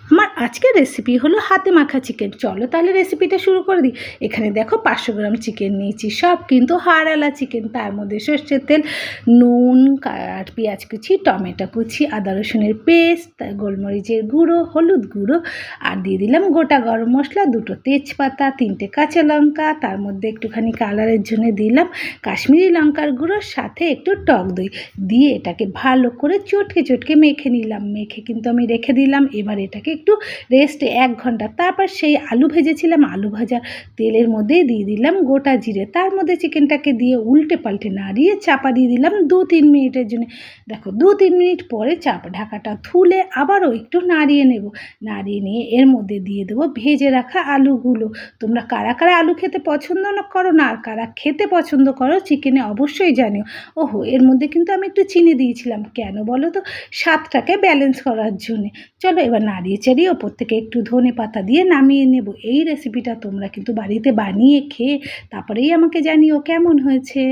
আমার আজকের রেসিপি হলো হাতে মাখা চিকেন। চলো তাহলে রেসিপিটা শুরু করে দিই। এখানে দেখো 500 গ্রাম চিকেন নিয়েছি, সব কিন্তু হাড়ওয়ালা চিকেন। তার মধ্যে সর্ষের তেল, নুন, আর পেঁয়াজ কুচি, টমেটো কুচি, আদা রসুনের পেস্ট, গোলমরিচের গুঁড়ো, হলুদ গুঁড়ো, আর দিয়ে দিলাম গোটা গরম মশলা, 2টো তেজপাতা, 3টে কাঁচা লঙ্কা, তার মধ্যে একটুখানি কালারের জন্য দিলাম কাশ্মীরি লঙ্কার গুঁড়ো, সাথে একটু টক দই দিয়ে এটাকে ভালো করে চটকে চটকে মেখে নিলাম। মেখে কিন্তু আমি রেখে দিলাম। এবার এটাকে একটু রেস্টে 1 ঘন্টা। তারপর সেই আলু ভেজেছিলাম, আলু ভাজা তেলের মধ্যে দিয়ে দিলাম গোটা জিরে, তার মধ্যে চিকেনটাকে দিয়ে উল্টে পাল্টে নাড়িয়ে চাপা দিয়ে দিলাম 2-3 মিনিটের জন্য। দেখো 2-3 মিনিট পরে ঢাকাটা তুলে আবারও একটু নাড়িয়ে নেব। নাড়িয়ে নিয়ে এর মধ্যে দিয়ে দেবো ভেজে রাখা আলুগুলো। তোমরা কারা কারা আলু খেতে পছন্দ না করো না, আর কারা খেতে পছন্দ করো চিকেনে অবশ্যই জানিও। ওহো, এর মধ্যে কিন্তু আমি একটু চিনি দিয়েছিলাম, কেন বলো তো? স্বাদটাকে ব্যালেন্স করার জন্যে। চলো এবার নাড়িয়ে চাড়িয়ে ওপর থেকে একটু ধনে পাতা দিয়ে নামিয়ে নেব। এই রেসিপিটা তোমরা কিন্তু বাড়িতে বানিয়ে খেয়ে তারপরেই আমাকে জানিও কেমন হয়েছে।